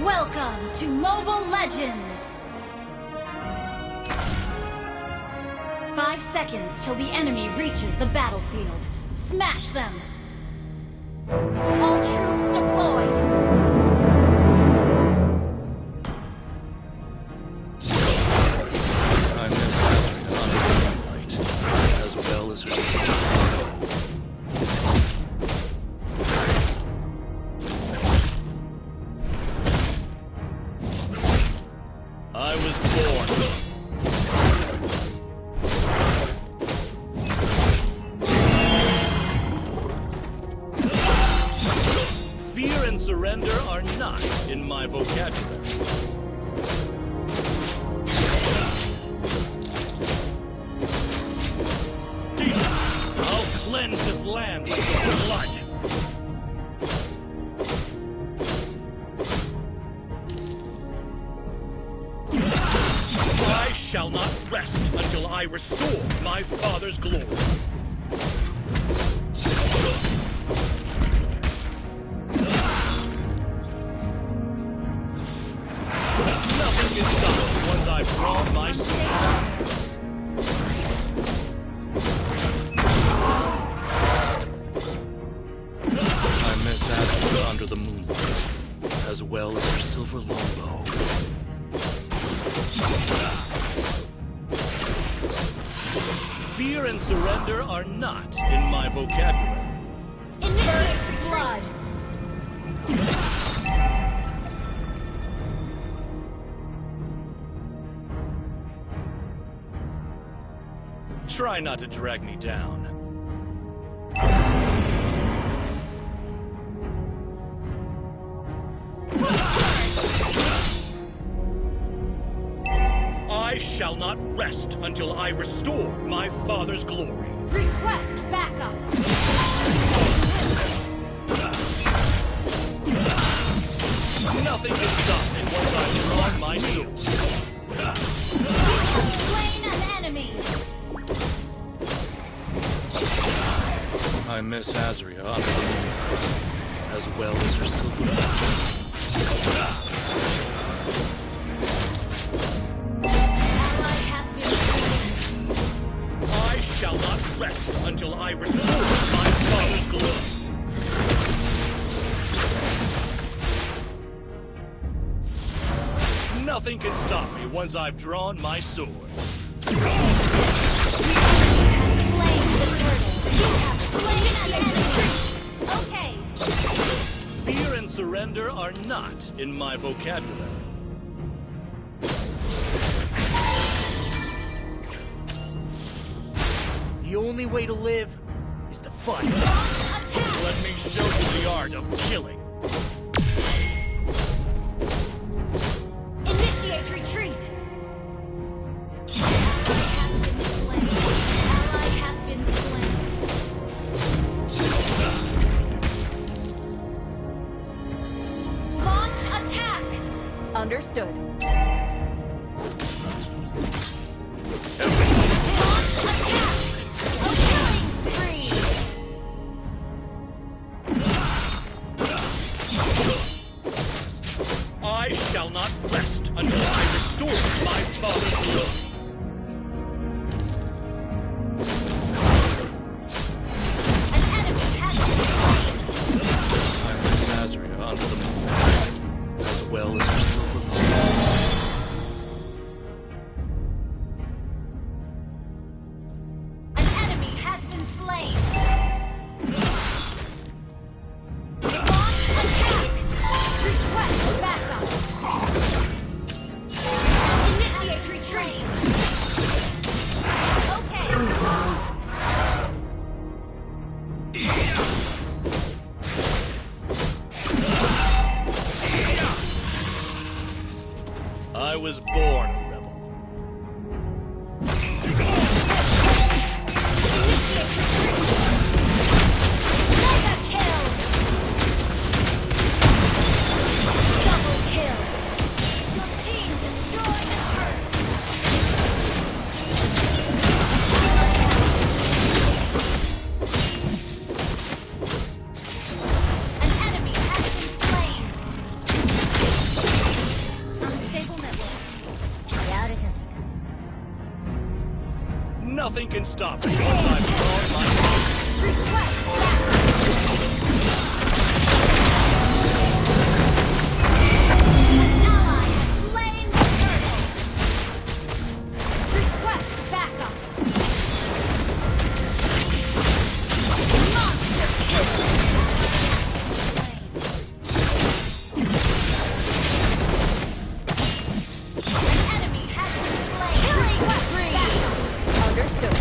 Welcome to Mobile Legends! 5 seconds till the enemy reaches the battlefield. Smash them! All troops deployed! I miss Azria under the moonlight, as well as her I was born. Fear and surrender are not in my vocabulary. Demons, I'll cleanse this land with your blood. I shall not rest until I restore my father's glory. Nothing is done once I've drawn my sword. I miss Azria under the moonlight, as well as her silver longbow. Fear and surrender are not in my vocabulary. First blood! Try not to drag me down. I shall not rest until I restore my father's glory. Request backup! Nothing can stop me once I've drawn my shield. Slain an enemy! I miss Azria under the moonlight, as well as her silver longbow. Ally has been slain. I shall not rest until I restore my father's glory. Nothing can stop me once I've drawn my sword. Slain the turtle. You have slain an enemy! Okay, Fear and surrender are not in my vocabulary. The only way to live is to fight. attack! Let me show you the art of killing. Initiate retreat! Ally has been slain. Launch attack! Understood. Launch attack! A killing spree! I shall not rest until I restore my father's glory. An enemy has been slain! I miss Azria under the moonlight, as well as her silver longbow. An enemy has been slain! Launch attack! Request backup! Initiate retreat! Okay! I was born a rebel. Mega kill! Double kill! Your team destroyed the turret! An enemy has been slain! Nothing can stop me once I've drawn my Request backup. An ally has slain the turtle. Request backup. Monster kill. An enemy has been slain. Killing spree. Understood.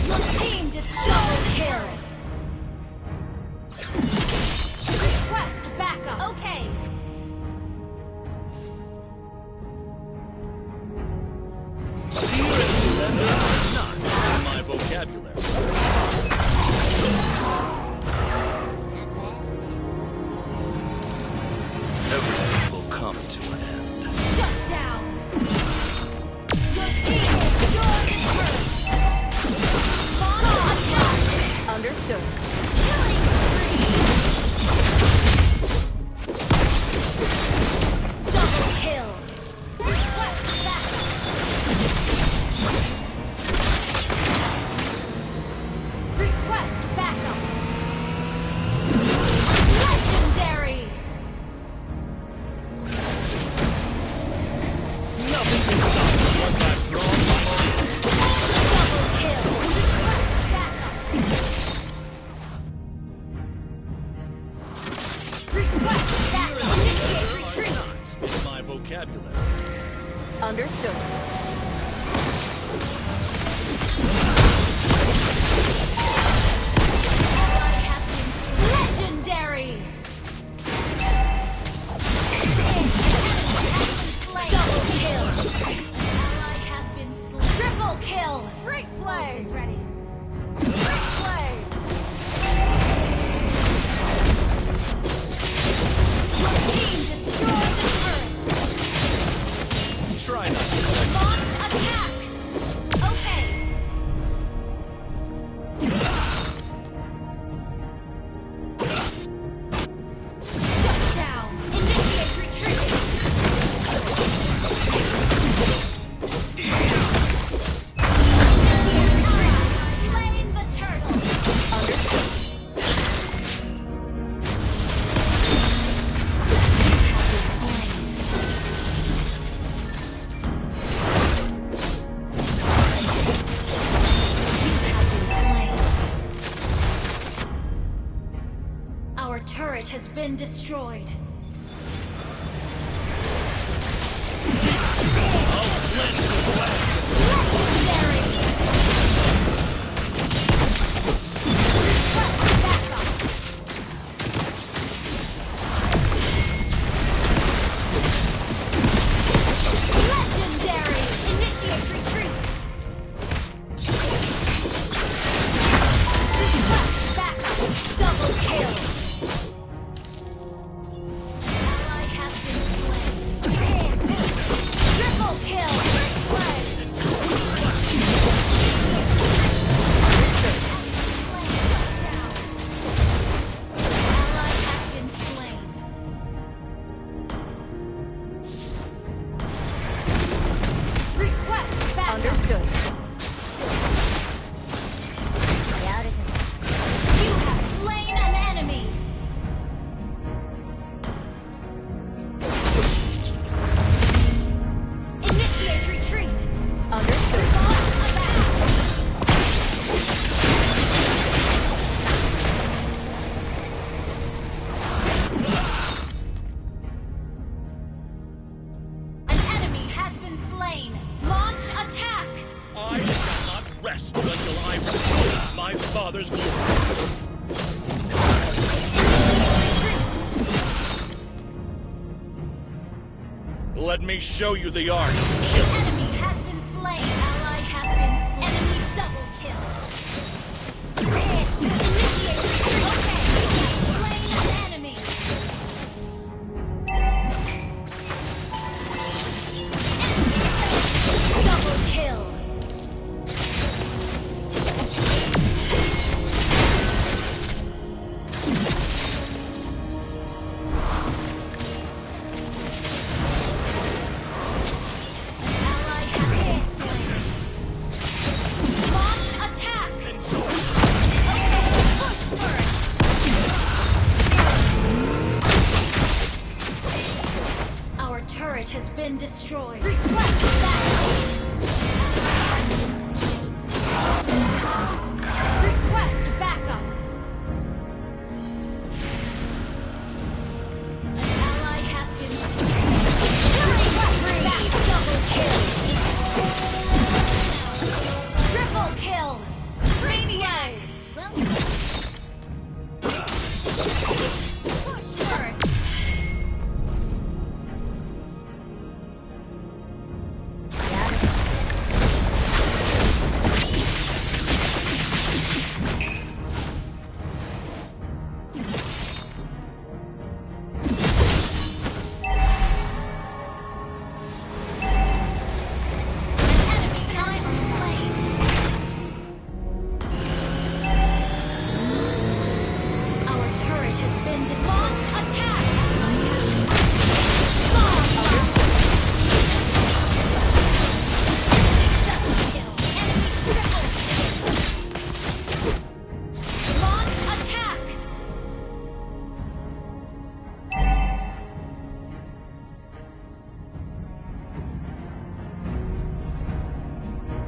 Your team destroyed Carrot. Request backup. Okay. not in my vocabulary. Everything will come to an end. Shut down. Your team destroyed the turret. Monster. Understood. Killing spree. Double kill. Request backup. Request backup. Legendary. Nothing can stop me once I've drawn my shield. Double kill. Request backup. Request backup. Initiate retreat. In my vocabulary. Understood. Ally has been legendary. Double kill. Ally has been slain. Triple kill. Great play. Is ready. Great play. Your team destroyed the turret. Try not to. Launch attack. Okay. Shut down. Initiate retreat. Initiate retreat. Slain the turtle. Understood. You have been slain. You have been slain. Our turret has been destroyed. Legendary! Request backup. Legendary! Initiate retreat. Request backup. Double kill. Ally has been slain. Triple kill. Ally has been slain. Request backup. Understood. You have slain an enemy. Initiate retreat. Understood. Launch attack. An enemy has been slain. Launch attack. I shall not rest until I restore my father's glory. Retreat. Let me show you the art of An killing. enemy has been slain. Ally has been slain. Enemy double kill. Initiate retreat. Okay. Slain an enemy. Double kill. turret has been destroyed. Request backup. Request backup. An ally has been slain. Double kill. Triple kill. Maniac. Well, push turret.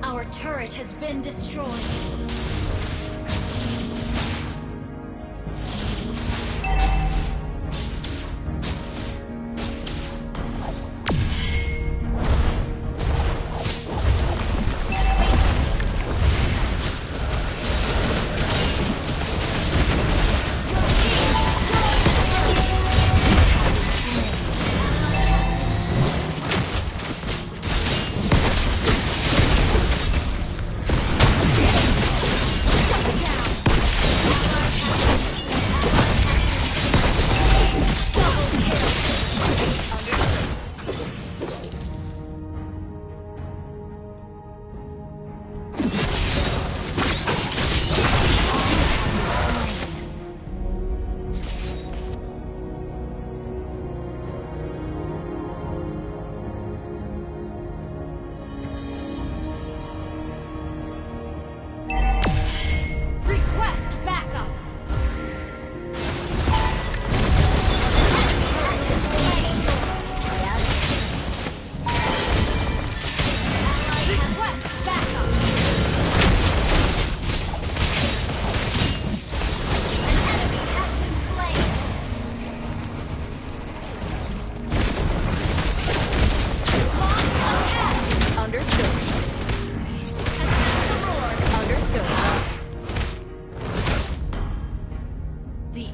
Our turret has been destroyed.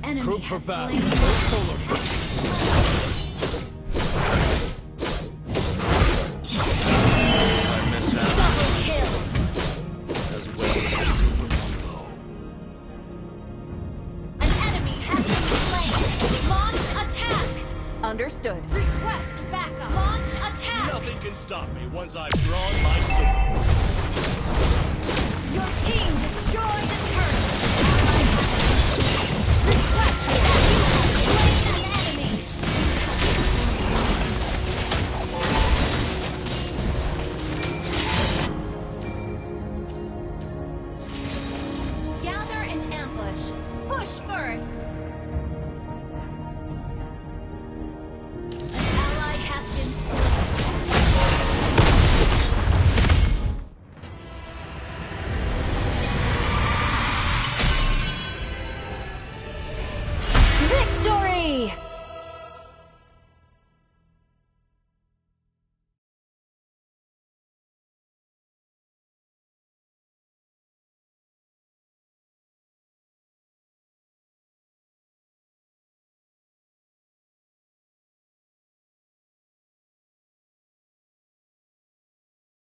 Enemy For has battle. slain. Solo. I miss out Double kill. as well as her silver longbow. An enemy has been slain. Launch attack. Understood. Request backup. Launch attack. Nothing can stop me once I've drawn my sword. Your team destroyed the turret.